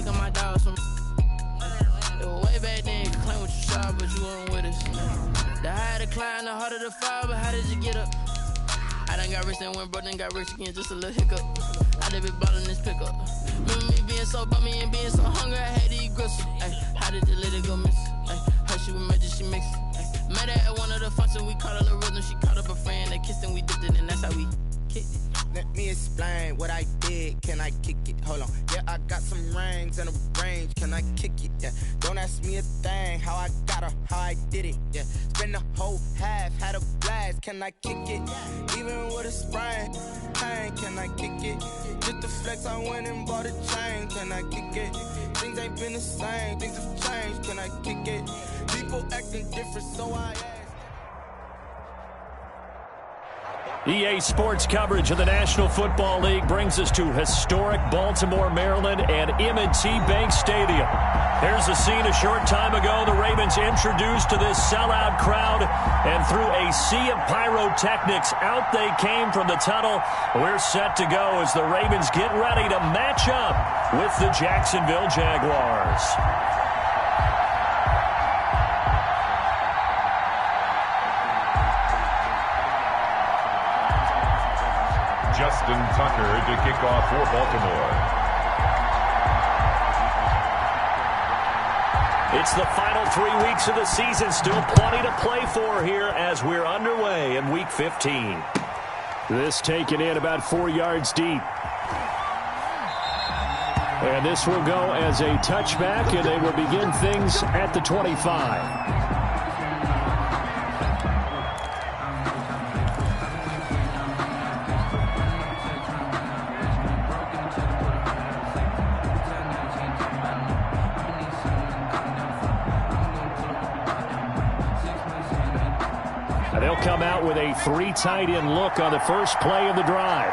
taking my dogs from. It was way back then, you could claim what you saw, but you weren't with us. The higher the climb, the harder the fall, but how did you get up? I done got rich and went broke, then got rich again, just a little hiccup. I done been ballin' this pickup. Remember me being so bummy and being so hungry, I had to eat gristle. Ay, how did the lady go miss? Ay, her she was magic, she mixed. Met her at one of the functions, we caught her the rhythm, she caught up a friend, they kissed and we dipped it, and that's how we kicked it. Let me explain what I did, can I kick it? Hold on, yeah, I got some rings and a range, can I kick it? Yeah, don't ask me a thing, how I got her, how I did it. Yeah, spend the whole half, had a blast, can I kick it? Even with a sprain, pain, can I kick it? Just the flex, I went and bought a chain, can I kick it? Things ain't been the same, things have changed, can I kick it? People acting different, so I ask. EA Sports coverage of the National Football League brings us to historic Baltimore, Maryland, and M&T Bank Stadium. Here's a scene a short time ago. The Ravens introduced to this sellout crowd, and through a sea of pyrotechnics, out they came from the tunnel. We're set to go as the Ravens get ready to match up with the Jacksonville Jaguars. Justin Tucker to kick off for Baltimore. It's the final 3 weeks of the season. Still plenty to play for here as we're underway in Week 15. This taken in about 4 yards deep. And this will go as a touchback, and they will begin things at the 25. They'll come out with a 3 tight end look on the first play of the drive.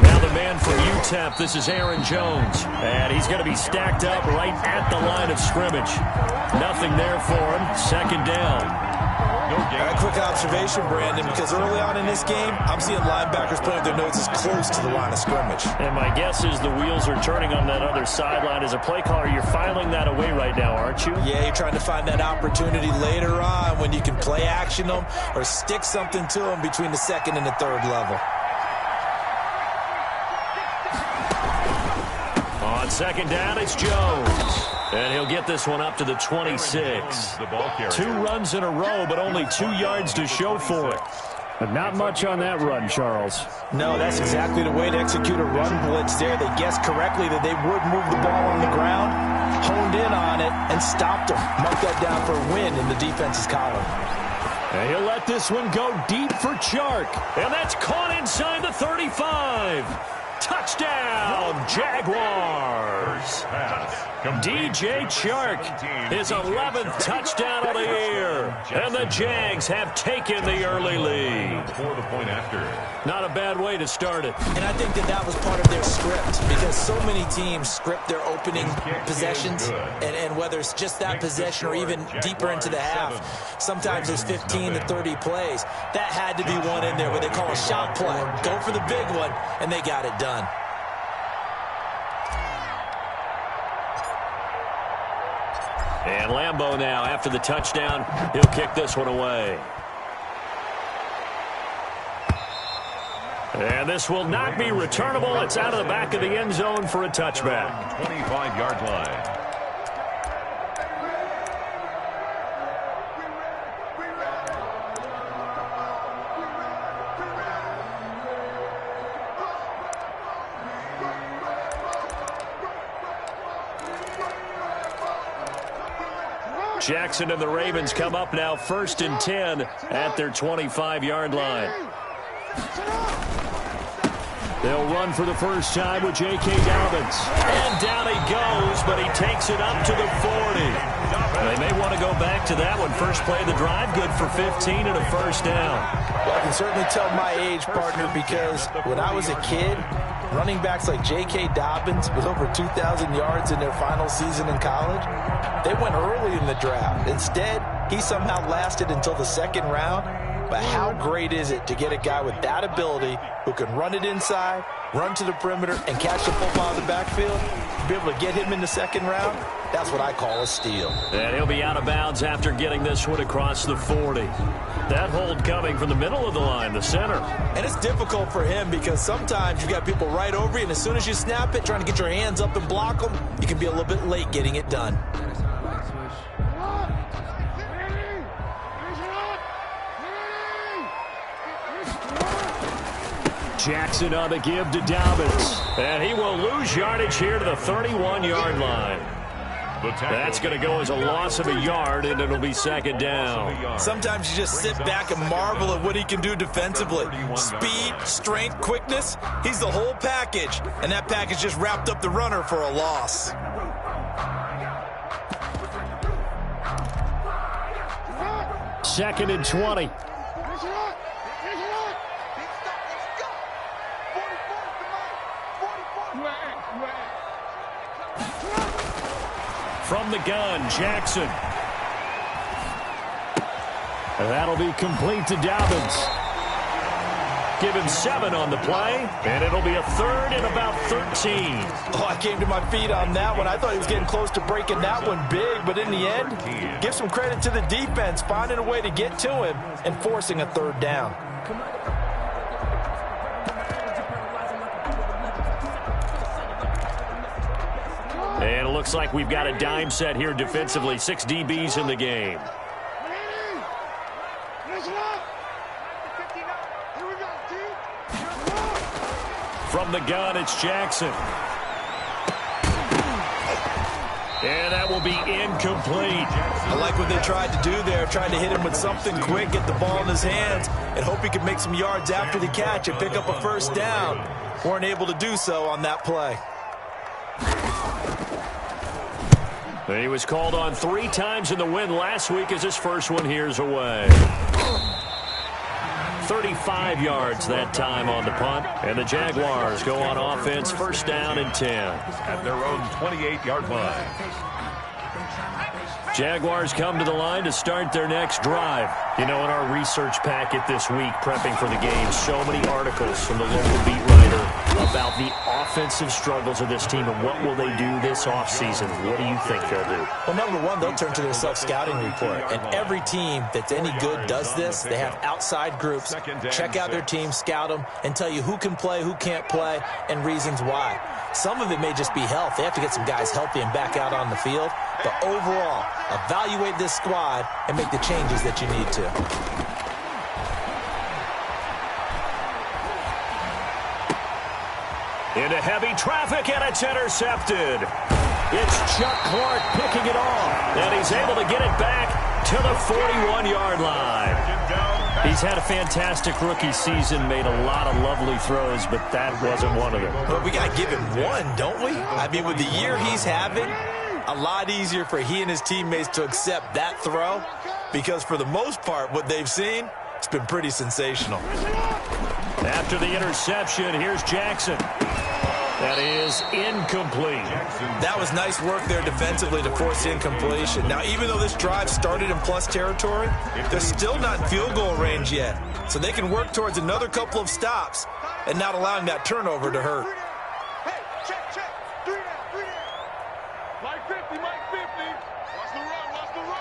Now the man from UTEP, this is Aaron Jones. And he's going to be stacked up right at the line of scrimmage. Nothing there for him. Second down. A quick observation, Brandon, because early on in this game, I'm seeing linebackers putting their noses close to the line of scrimmage. And my guess is the wheels are turning on that other sideline. As a play caller, you're filing that away right now, aren't you? Yeah, you're trying to find that opportunity later on when you can play action them or stick something to them between the second and the third level. On second down, it's Jones. And he'll get this one up to the 26. 2 runs in a row, but only 2 yards to show for it. But not much on that run, Charles. No, that's exactly the way to execute a run blitz there. They guessed correctly that they would move the ball on the ground, honed in on it, and stopped them. Mark that down for a win in the defense's column. And he'll let this one go deep for Chark. And that's caught inside the 35. Touchdown, Jaguars. DJ Chark, his 11th touchdown of the year. And the Jags have taken the early lead. For the point after. Not a bad way to start it. And I think that was part of their script, because so many teams script their opening possessions, and whether it's just that possession or even deeper into the half, sometimes there's 15 to 30 plays. That had to be one in there where they call a shot play. Go for the big one, and they got it done. And Lambeau now, after the touchdown, he'll kick this one away. And this will not be returnable. It's out of the back of the end zone for a touchback. 25-yard line. Jackson and the Ravens come up now 1st and 10 at their 25-yard line. They'll run for the first time with J.K. Dobbins. And down he goes, but he takes it up to the 40. They may want to go back to that one. First play of the drive, good for 15 and a first down. Well, I can certainly tell my age, partner, because when I was a kid, running backs like J.K. Dobbins with over 2,000 yards in their final season in college, they went early in the draft. Instead, he somehow lasted until the second round. But how great is it to get a guy with that ability who can run it inside, run to the perimeter, and catch the football in the backfield? To be able to get him in the second round, that's what I call a steal. And he'll be out of bounds after getting this one across the 40. That hold coming from the middle of the line, the center. And it's difficult for him because sometimes you got people right over you, and as soon as you snap it, trying to get your hands up and block them, you can be a little bit late getting it done. Jackson on the give to Dobbins. And he will lose yardage here to the 31-yard line. That's going to go as a loss of a yard, and it'll be second down. Sometimes you just sit back and marvel at what he can do defensively. Speed, strength, quickness, he's the whole package. And that package just wrapped up the runner for a loss. Second and 20. From the gun, Jackson. And that'll be complete to Dobbins. Give him 7 on the play, and it'll be a third and about 13. Oh, I came to my feet on that one. I thought he was getting close to breaking that one big, but in the end, give some credit to the defense, finding a way to get to him and forcing a third down. And it looks like we've got a dime set here defensively. 6 DBs in the game. From the gun, it's Jackson. And that will be incomplete. I like what they tried to do there. Tried to hit him with something quick, get the ball in his hands, and hope he could make some yards after the catch and pick up a first down. Weren't able to do so on that play. He was called on 3 times in the win last week as his first one here's away. 35 yards that time on the punt. And the Jaguars go on offense, first down and 10. At their own 28-yard line. Jaguars come to the line to start their next drive. You know, in our research packet this week, prepping for the game, so many articles from the local beat writer about the offensive struggles of this team and what will they do this offseason. What do you think they'll do? Well, number one, they'll turn to their self-scouting report. And every team that's any good does this. They have outside groups, check out their team, scout them, and tell you who can play, who can't play, and reasons why. Some of it may just be health. They have to get some guys healthy and back out on the field. But overall, evaluate this squad and make the changes that you need to. Into heavy traffic, and it's intercepted. It's Chuck Clark picking it off, and he's able to get it back to the 41-yard line. He's had a fantastic rookie season, made a lot of lovely throws, but that wasn't one of them. But we got to give him one, don't we? I mean, with the year he's having, a lot easier for he and his teammates to accept that throw, because for the most part, what they've seen, it's been pretty sensational. After the interception, here's Jackson. That is incomplete. That was nice work there defensively to force the incompletion. Now, even though this drive started in plus territory, they're still not in field goal range yet. So they can work towards another couple of stops and not allowing that turnover to hurt. Hey, check. 3 down. Mike 50. Watch the run.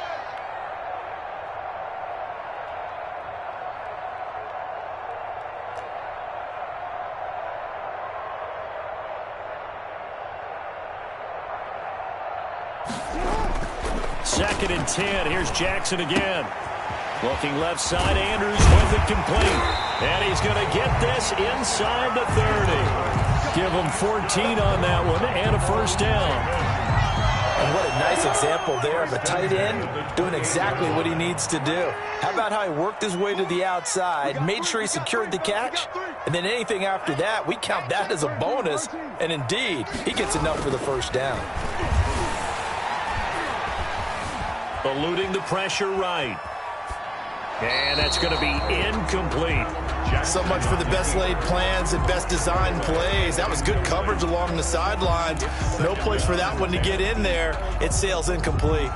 Second and 10. Here's Jackson again. Looking left side, Andrews with it complete. And he's going to get this inside the 30. Give him 14 on that one and a first down. And what a nice example there of a tight end doing exactly what he needs to do. How about how he worked his way to the outside, made sure he secured the catch, and then anything after that, we count that as a bonus. And indeed, he gets enough for the first down. Eluding the pressure right. And that's going to be incomplete. So much for the best laid plans and best designed plays. That was good coverage along the sidelines. No place for that one to get in there. It sails incomplete.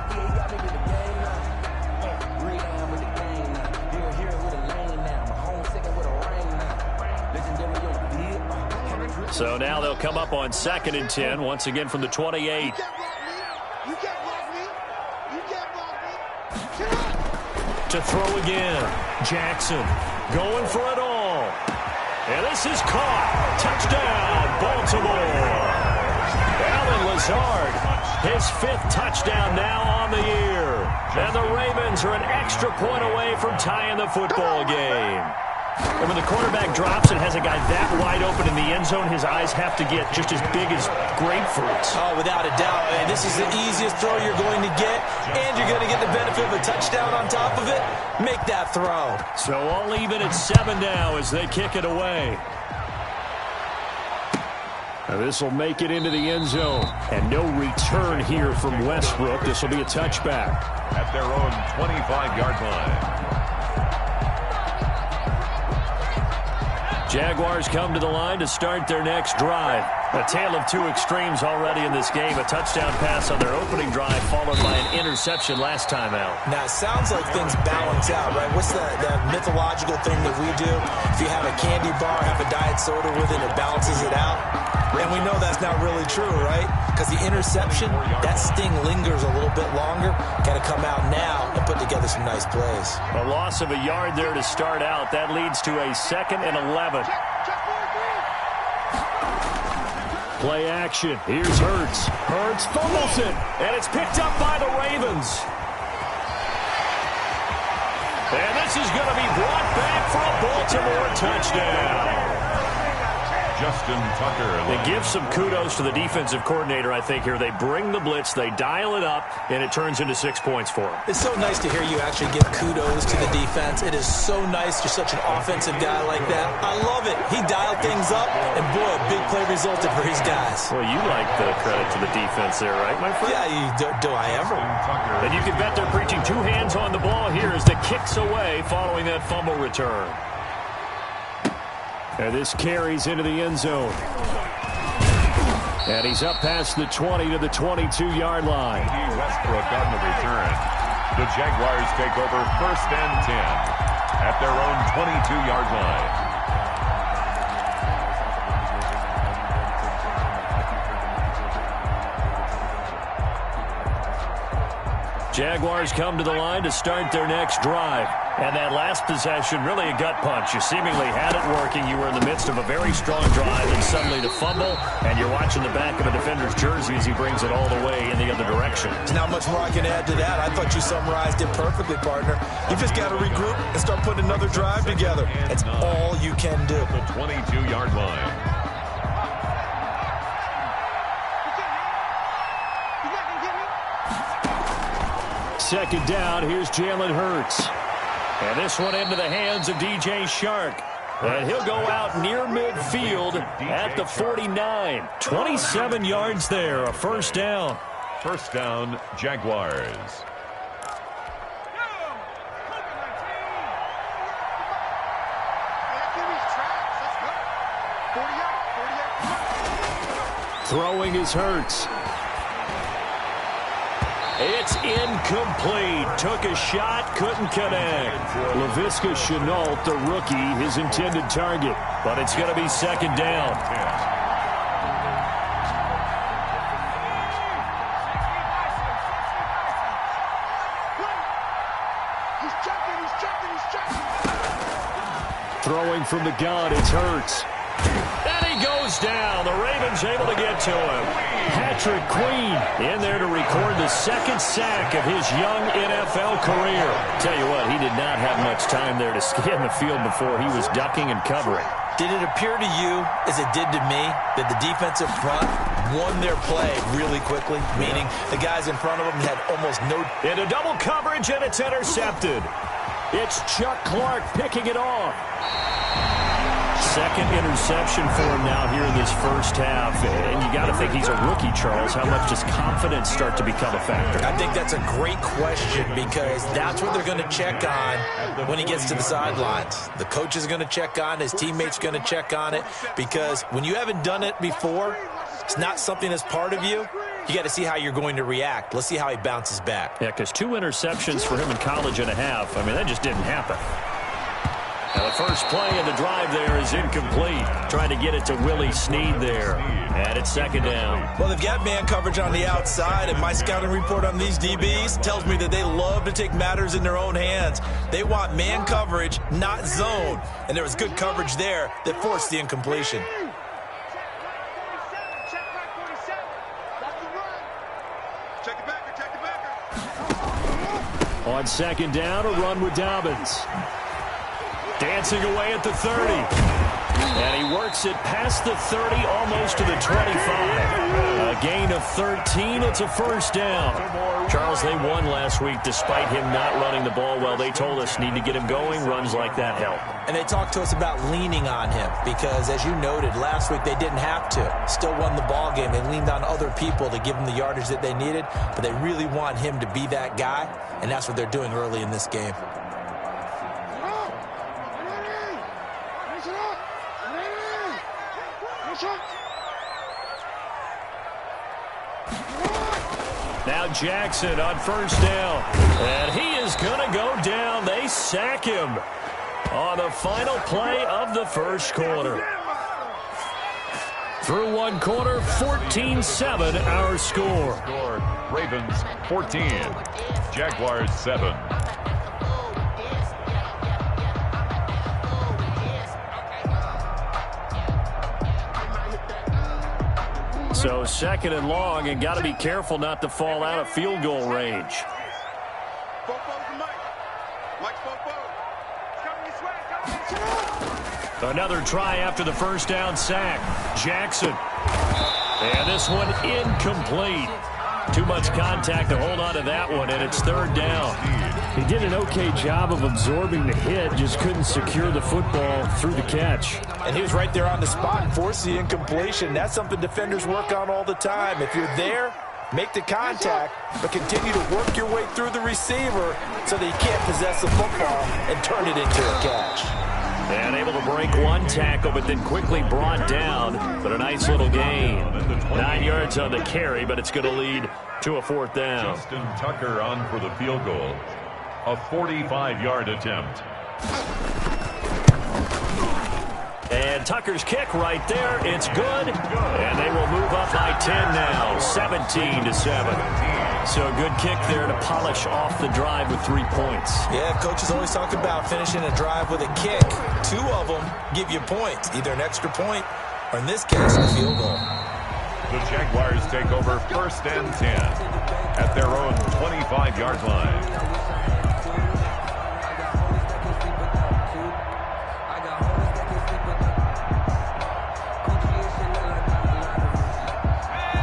So now they'll come up on 2nd and 10, once again from the 28. To throw again. Jackson going for it all. And this is caught. Touchdown, Baltimore. Allen Lazard, his 5th touchdown now on the year. And the Ravens are an extra point away from tying the football game. And when the quarterback drops and has a guy that wide open in the end zone, his eyes have to get just as big as grapefruits. Oh, without a doubt. And this is the easiest throw you're going to get, and you're going to get the benefit of a touchdown on top of it. Make that throw. So all even at 7 now as they kick it away. Now this will make it into the end zone. And no return here from Westbrook. This will be a touchback. At their own 25-yard line. Jaguars come to the line to start their next drive. A tale of two extremes already in this game. A touchdown pass on their opening drive followed by an interception last time out. Now, it sounds like things balance out, right? What's that mythological thing that we do? If you have a candy bar, have a diet soda with it, it balances it out. And we know that's not really true, right? Because the interception, that sting lingers a little bit longer. Got to come out now and put together some nice plays. A loss of a yard there to start out. That leads to a 2nd and 11. Play action. Here's Hurts. Hurts fumbles it. And it's picked up by the Ravens. And this is going to be brought back for a Baltimore touchdown. Justin Tucker. They give some kudos to the defensive coordinator, I think, here. They bring the blitz, they dial it up, and it turns into 6 points for them. It's so nice to hear you actually give kudos to the defense. It is so nice. You're such an offensive guy like that. I love it. He dialed things up, and boy, a big play resulted for his guys. Well, you like the credit to the defense there, right, my friend? Yeah, do I ever? And you can bet they're preaching 2 hands on the ball here as the kick's away following that fumble return. And this carries into the end zone. And he's up past the 20 to the 22-yard line. Westbrook on the return. The Jaguars take over 1st and 10 at their own 22-yard line. Jaguars come to the line to start their next drive. And that last possession, really a gut punch. You seemingly had it working. You were in the midst of a very strong drive, and suddenly to fumble, and you're watching the back of a defender's jersey as he brings it all the way in the other direction. There's not much more I can add to that. I thought you summarized it perfectly, partner. You just got to regroup and start putting another drive together. That's all you can do. The 22-yard line. Second down, here's Jalen Hurts. And this one into the hands of DJ Shark. And he'll go out near midfield at the 49. 27 yards there, a first down. First down, Jaguars. Throwing is Hurts. It's incomplete. Took a shot, couldn't connect. Laviska Shenault, the rookie, his intended target. But it's going to be second down. Throwing from the gun, it's Hurts. And he goes down. The Ravens able to get to him. Patrick Queen in there to record the 2nd sack of his young NFL career. Tell you what, he did not have much time there to scan the field before he was ducking and covering. Did it appear to you, as it did to me, that the defensive front won their play really quickly? Meaning the guys in front of them had almost no... Into double coverage, and it's intercepted. It's Chuck Clark picking it off. second interception for him now here in this first half. And you got to think he's a rookie, Charles. How much does confidence start to become a factor? I think that's a great question because that's what they're going to check on when he gets to the sidelines. The coach is going to check on, his teammates going to check on it, because when you haven't done it before, it's not something that's part of you. You got to see how you're going to react. Let's see how he bounces back. Yeah, because 2 interceptions for him in college and a half. I mean, that just didn't happen. Now the first play of the drive there is incomplete. Trying to get it to Willie Snead there. And it's second down. Well, they've got man coverage on the outside, and my scouting report on these DBs tells me that they love to take matters in their own hands. They want man coverage, not zone. And there was good coverage there that forced the incompletion. On second down, a run with Dobbins. Dancing away at the 30. And he works it past the 30, almost to the 25. A gain of 13. It's a first down. Charles, they won last week despite him not running the ball well. They told us need to get him going. Runs like that help. And they talked to us about leaning on him because, as you noted, last week they didn't have to. Still won the ball game. They leaned on other people to give them the yardage that they needed, but they really want him to be that guy, and that's what they're doing early in this game. Now Jackson on first down. And he is going to go down. They sack him on the final play of the first quarter. Through one quarter, 14-7 our score. Ravens 14, Jaguars 7. So second and long, and got to be careful not to fall out of field goal range. Another try after the first down sack. Jackson. And this one incomplete. Too much contact to hold on to that one, and it's third down. He did an okay job of absorbing the hit, just couldn't secure the football through the catch. And he was right there on the spot and forced the incompletion. That's something defenders work on all the time. If you're there, make the contact, but continue to work your way through the receiver so that you can't possess the football and turn it into a catch. And able to break one tackle, but then quickly brought down. But a nice little gain. 9 yards on the carry, but it's going to lead to a fourth down. Justin Tucker on for the field goal. A 45-yard attempt. And Tucker's kick right there. It's good. And they will move up by 10 now. 17-7. So a good kick there to polish off the drive with 3 points. Yeah, coaches always talk about finishing a drive with a kick. 2 of them give you points, either an extra point or, in this case, a field goal. The Jaguars take over first and 10 at their own 25-yard line.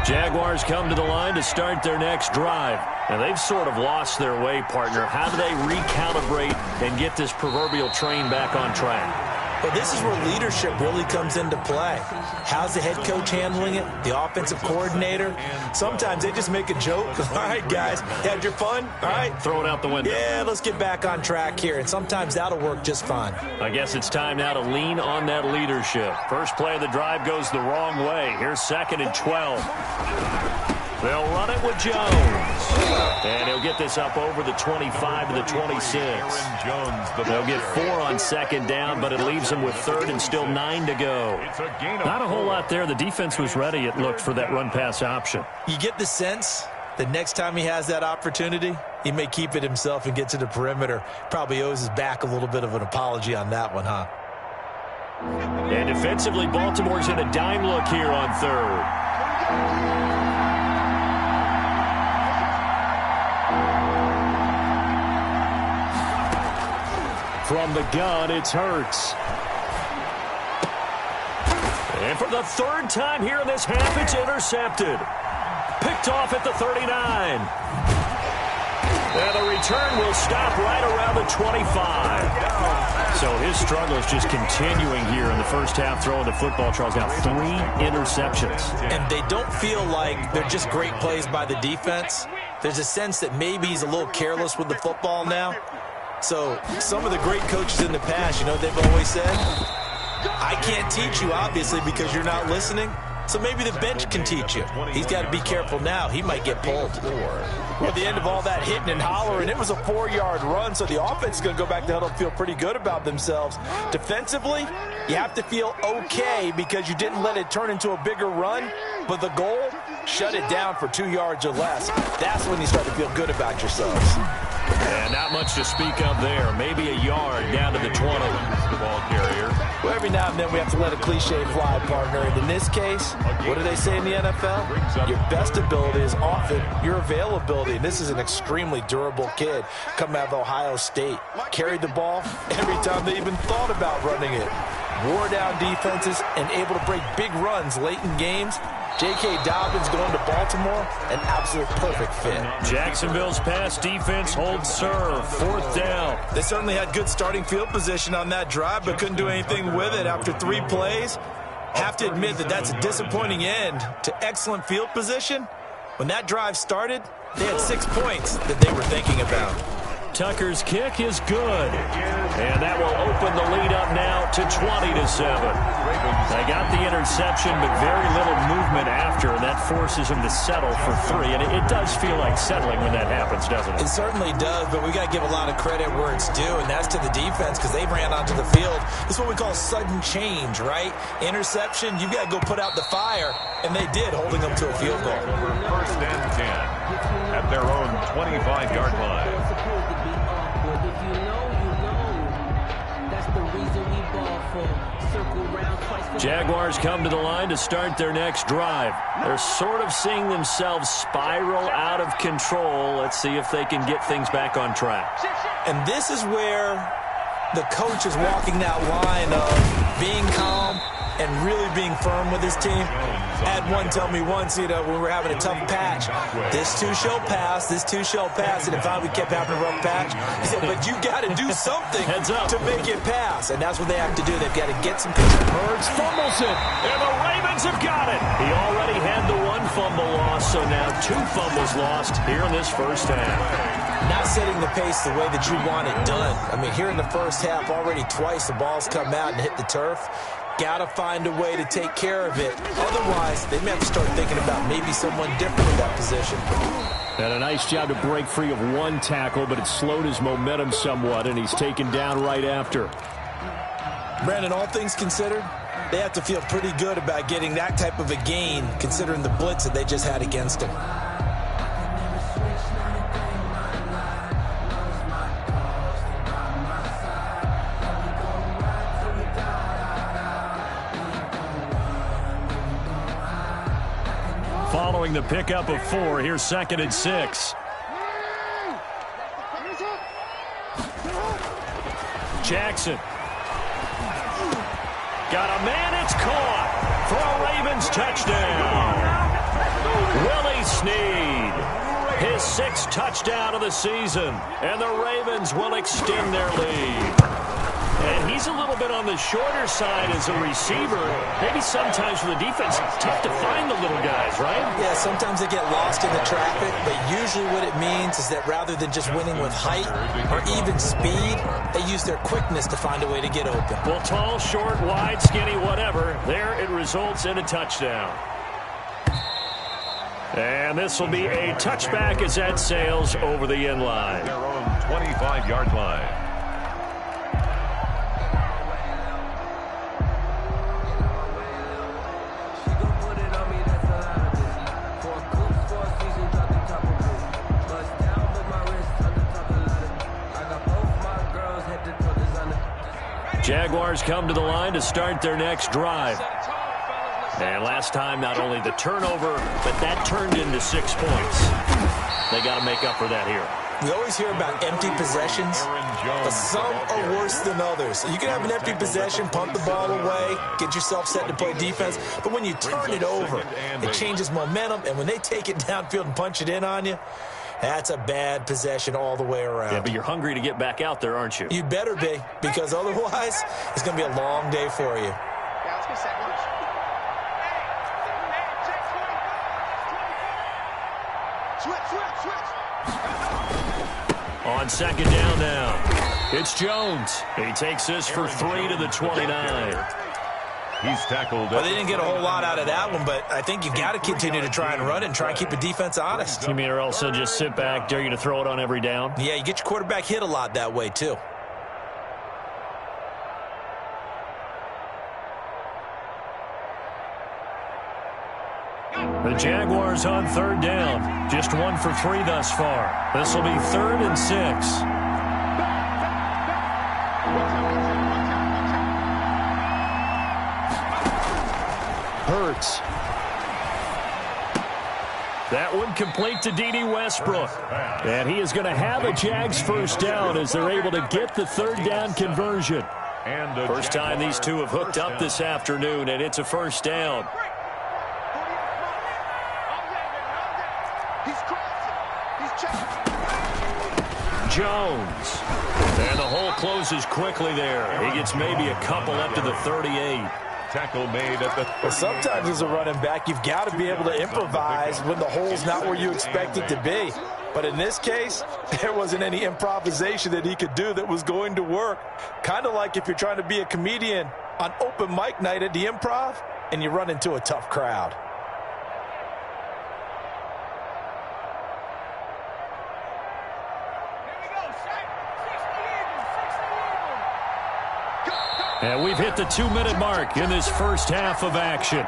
Jaguars come to the line to start their next drive. And they've sort of lost their way, partner. How do they recalibrate and get this proverbial train back on track? Well, this is where leadership really comes into play. How's the head coach handling it? The offensive coordinator? Sometimes they just make a joke. All right, guys, you had your fun? All right. Throw it out the window. Yeah, let's get back on track here. And sometimes that'll work just fine. I guess it's time now to lean on that leadership. First play of the drive goes the wrong way. Here's 2nd and 12. They'll run it with Jones. And he'll get this up over the 25 to the 26. They'll get 4 on second down, but it leaves them with 3rd and still 9 to go. Not a whole lot there. The defense was ready, it looked, for that run-pass option. You get the sense that next time he has that opportunity, he may keep it himself and get to the perimeter. Probably owes his back a little bit of an apology on that one, huh? And defensively, Baltimore's in a dime look here on 3rd. From the gun, it's Hurts. And for the 3rd time here in this half, it's intercepted. Picked off at the 39. And the return will stop right around the 25. So his struggle is just continuing here in the first half, throwing the football. Charles, now 3 interceptions. And they don't feel like they're just great plays by the defense. There's a sense that maybe he's a little careless with the football now. So some of the great coaches in the past, you know what they've always said? I can't teach you, obviously, because you're not listening. So maybe the bench can teach you. He's got to be careful now. He might get pulled. Well, at the end of all that hitting and hollering, it was a 4-yard run, so the offense is going to go back to huddle and feel pretty good about themselves. Defensively, you have to feel okay because you didn't let it turn into a bigger run, but the goal, shut it down for 2 yards or less. That's when you start to feel good about yourselves. And not much to speak of there. Maybe a yard down to the 20. The ball carrier. Well, every now and then we have to let a cliche fly, partner. And in this case, what do they say in the NFL? Your best ability is often your availability. And this is an extremely durable kid coming out of Ohio State. Carried the ball every time they even thought about running it. Wore down defenses and able to break big runs late in games. J.K. Dobbins going to Baltimore, an absolute perfect fit. Jacksonville's pass defense holds serve. 4th down. They certainly had good starting field position on that drive, but couldn't do anything with it after 3 plays. Have to admit that that's a disappointing end to excellent field position. When that drive started, they had 6 points that they were thinking about. Tucker's kick is good. And that will open the lead up now to 20-7. They got the interception, but very little movement after, and that forces them to settle for 3. And it does feel like settling when that happens, doesn't it? It certainly does, but we got to give a lot of credit where it's due, and that's to the defense because they ran onto the field. This is what we call sudden change, right? Interception, you've got to go put out the fire, and they did, holding them to a field goal. First and 10 at their own 25-yard line. Jaguars come to the line to start their next drive. They're sort of seeing themselves spiral out of control. Let's see if they can get things back on track. And this is where the coach is walking that line of being calm and really being firm with his team. Had one tell me once, you know, when we were having a tough patch, this too shall pass, this too shall pass, and if we kept having a rough patch, he said, but you got to do something to make it pass, and that's what they have to do. They've got to get some control. Hurts fumbles it, and the Ravens have got it. He already had the 1 fumble loss, so now 2 fumbles lost here in this first half. Not setting the pace the way that you want it done. I mean, here in the first half, already twice the ball's come out and hit the turf. Got to find a way to take care of it. Otherwise, they may have to start thinking about maybe someone different in that position. And a nice job to break free of 1 tackle, but it slowed his momentum somewhat, and he's taken down right after. Brandon, all things considered, they have to feel pretty good about getting that type of a gain, considering the blitz that they just had against them. Following the pickup of 4, here's 2nd and 6. Jackson. Got a man, it's caught for a Ravens touchdown. Willie Snead, his 6th touchdown of the season, and the Ravens will extend their lead. And he's a little bit on the shorter side as a receiver. Maybe sometimes for the defense, tough to find the little guys, right? Yeah, sometimes they get lost in the traffic, but usually what it means is that rather than just winning with height or even speed, they use their quickness to find a way to get open. Well, tall, short, wide, skinny, whatever, there it results in a touchdown. And this will be a touchback as that sails over the end line. Their own 25-yard line. Jaguars come to the line to start their next drive. And last time, not only the turnover, but that turned into 6 points. They got to make up for that here. We always hear about empty possessions, but some are worse than others. You can have an empty possession, pump the ball away, get yourself set to play defense, but when you turn it over, it changes momentum, and when they take it downfield and punch it in on you, That's a bad possession all the way around. Yeah, but you're hungry to get back out there, aren't you? You better be, because otherwise it's going to be a long day for you. Yeah, let's get set. Switch. On second down now, it's Jones. He takes this for 3 to the 29. He's tackled. Well, they didn't get a whole lot out of that one, but I think you've got to continue to try and run it and try and keep the defense honest. You mean or else they'll just sit back, dare you to throw it on every down? Yeah, you get your quarterback hit a lot that way, too. The Jaguars on third down. Just 1 for 3 thus far. This will be 3rd and 6. Hurts. That one complete to D.D. Westbrook. And he is going to have a Jags first down as they're able to get the third down conversion. First time these two have hooked up this afternoon, and it's a first down. Jones. And the hole closes quickly there. He gets maybe a couple up to the 38. Tackle made at the 38. Well, sometimes as a running back, you've got to be able to improvise when the hole's not where you expect it to be. But in this case, there wasn't any improvisation that he could do that was going to work. Kind of like if you're trying to be a comedian on open mic night at the Improv and you run into a tough crowd. And we've hit the 2-minute mark in this first half of action.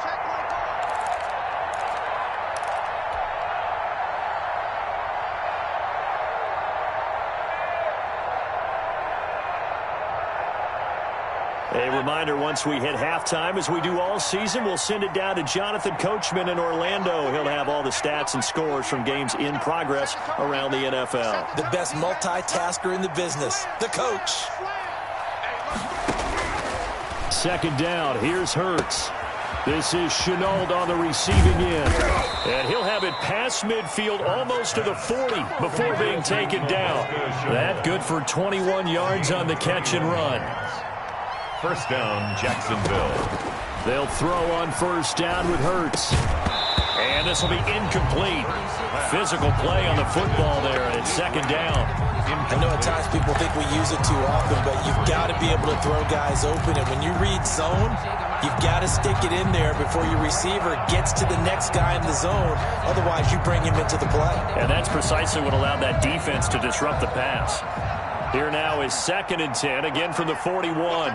A reminder, once we hit halftime, as we do all season, we'll send it down to Jonathan Coachman in Orlando. He'll have all the stats and scores from games in progress around the NFL. The best multitasker in the business, the coach. Second down, here's Hurts. This is Chenault on the receiving end. And he'll have it past midfield almost to the 40 before being taken down. That good for 21 yards on the catch and run. First down, Jacksonville. They'll throw on first down with Hurts. And this will be incomplete. Physical play on the football there, and it's second down. I know at times people think we use it too often, but you've got to be able to throw guys open. And when you read zone, you've got to stick it in there before your receiver gets to the next guy in the zone. Otherwise, you bring him into the play. And that's precisely what allowed that defense to disrupt the pass. Here now is 2nd and 10, again from the 41.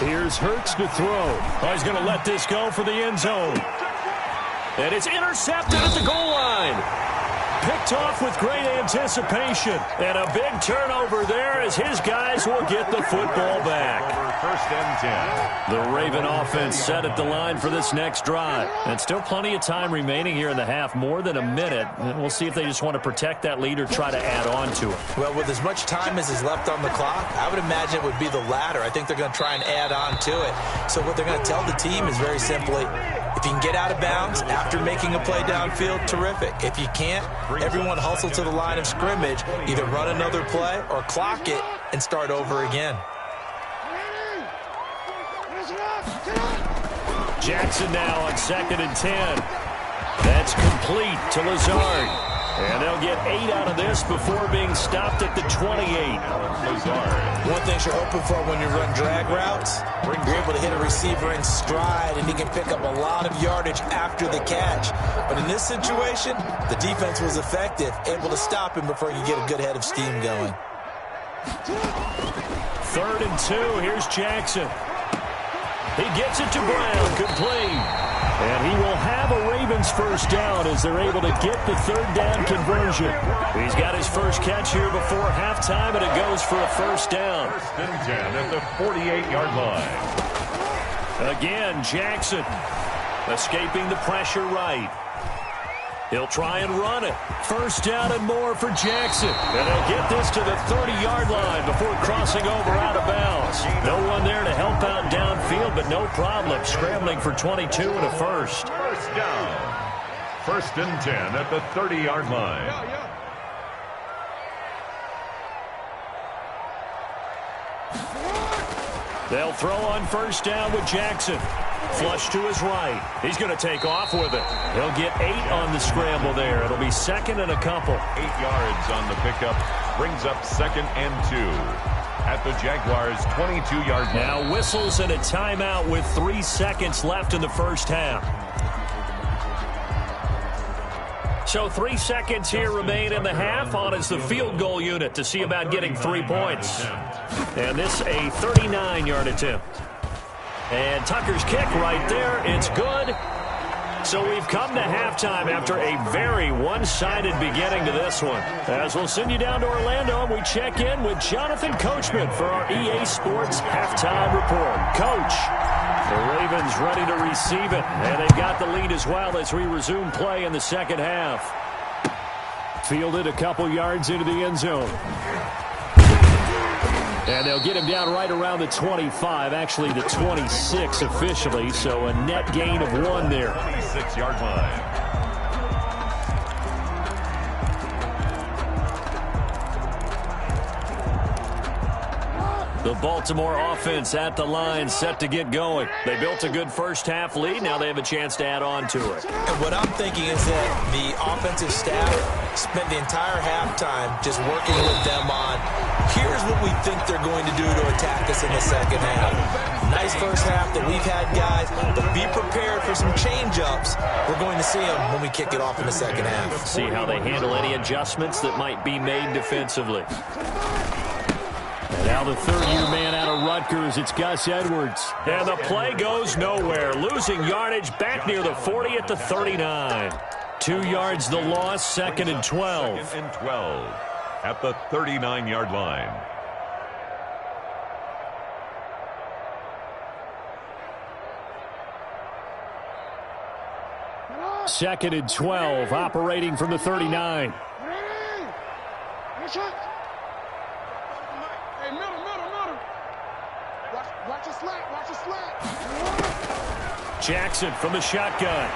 Here's Hurts to throw. Oh, he's going to let this go for the end zone. And it's intercepted at the goal line. Picked off with great anticipation. And a big turnover there as his guys will get the football back. First and 10. The Raven offense set at the line for this next drive. And still plenty of time remaining here in the half, more than a minute. And we'll see if they just want to protect that lead or try to add on to it. Well, with as much time as is left on the clock, I would imagine it would be the latter. I think they're going to try and add on to it. So what they're going to tell the team is very simply, if you can get out of bounds after making a play downfield, terrific. If you can't, everyone hustle to the line of scrimmage, either run another play or clock it and start over again. Jackson now on 2nd and 10. That's complete to Lazard. And they'll get 8 out of this before being stopped at the 28. Lazard. One thing you're hoping for when you run drag routes, you're able to hit a receiver in stride and he can pick up a lot of yardage after the catch. But in this situation, the defense was effective, able to stop him before you get a good head of steam going. 3rd and 2. Here's Jackson. He gets it to Brown, complete. And he will have a Ravens first down as they're able to get the third down conversion. He's got his first catch here before halftime, and it goes for a first down. First and 10 at the 48-yard line. Again, Jackson escaping the pressure right. He'll try and run it. First down and more for Jackson. And he'll get this to the 30-yard line before crossing over out of bounds. No one there to help out downfield, but no problem. Scrambling for 22 and a first. First down. 1st and 10 at the 30-yard line. They'll throw on first down with Jackson. Flush to his right. He's going to take off with it. He'll get 8 on the scramble there. It'll be 2nd and a couple. 8 yards on the pickup. Brings up 2nd and 2 at the Jaguars' 22-yard line. Now whistles and a timeout with 3 seconds left in the first half. So 3 seconds here remain in the half. On is the field goal unit to see about getting 3 points. And this a 39-yard attempt. And Tucker's kick right there. It's good. So we've come to halftime after a very one-sided beginning to this one. As we'll send you down to Orlando, we check in with Jonathan Coachman for our EA Sports Halftime Report. Coach, the Ravens ready to receive it. And they've got the lead as well as we resume play in the second half. Fielded a couple yards into the end zone. And they'll get him down right around the 25, actually the 26 officially, so a net gain of 1 there. 26-yard line. The Baltimore offense at the line, set to get going. They built a good first half lead. Now they have a chance to add on to it. And what I'm thinking is that the offensive staff spent the entire halftime just working with them on, here's what we think they're going to do to attack us in the second half. Nice first half that we've had, guys, but be prepared for some change-ups. We're going to see them when we kick it off in the second half. See how they handle any adjustments that might be made defensively. And now the third-year man out of Rutgers, it's Gus Edwards. And the play goes nowhere. Losing yardage back near the 40 at the 39. 2 yards the loss, 2nd and 12. 2nd and 12 at the 39-yard line. Second and 12, operating from the 39. Jackson from the shotgun.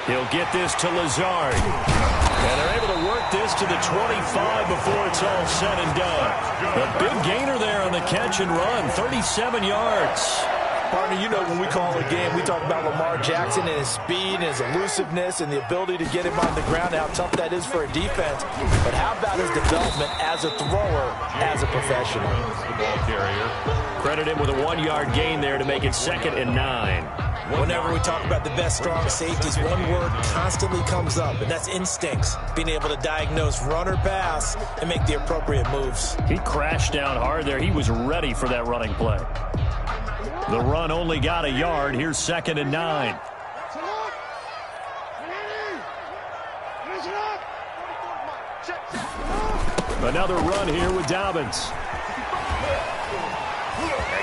He'll get this to Lazard. And they're able to work this to the 25 before it's all said and done. A big gainer there on the catch and run, 37 yards. Partner, you know when we call a game, we talk about Lamar Jackson and his speed and his elusiveness and the ability to get him on the ground, how tough that is for a defense. But how about his development as a thrower, as a professional? The ball carrier. Credit him with a 1-yard gain there to make it 2nd and 9. Whenever we talk about the best strong safeties, one word constantly comes up, and that's instincts. Being able to diagnose run or pass and make the appropriate moves. He crashed down hard there. He was ready for that running play. The run only got a yard. Here's 2nd and 9. Another run here with Dobbins.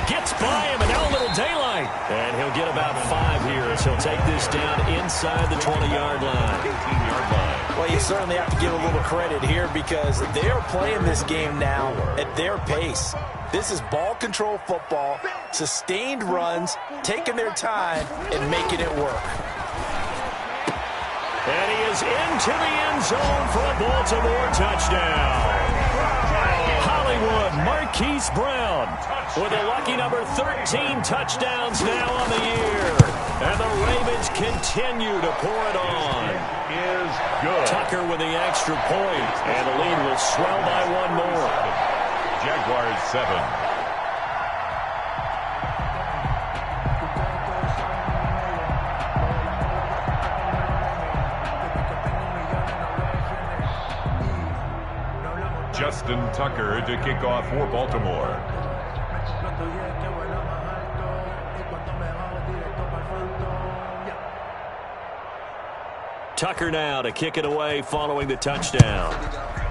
Gets by him, and now a little daylight. And he'll get about 5 here as he'll take this down inside the 20-yard line. 18-yard line. Well, you certainly have to give a little credit here because they are playing this game now at their pace. This is ball control football, sustained runs, taking their time, and making it work. And he is into the end zone for a Baltimore touchdown. Hollywood Marquise Brown with a lucky number 13 touchdowns now on the year. And the Ravens continue to pour it on. Is good. Tucker with the extra point, and the lead will swell by 1 more. Jaguars 7. Justin Tucker to kick off for Baltimore. Tucker now to kick it away following the touchdown.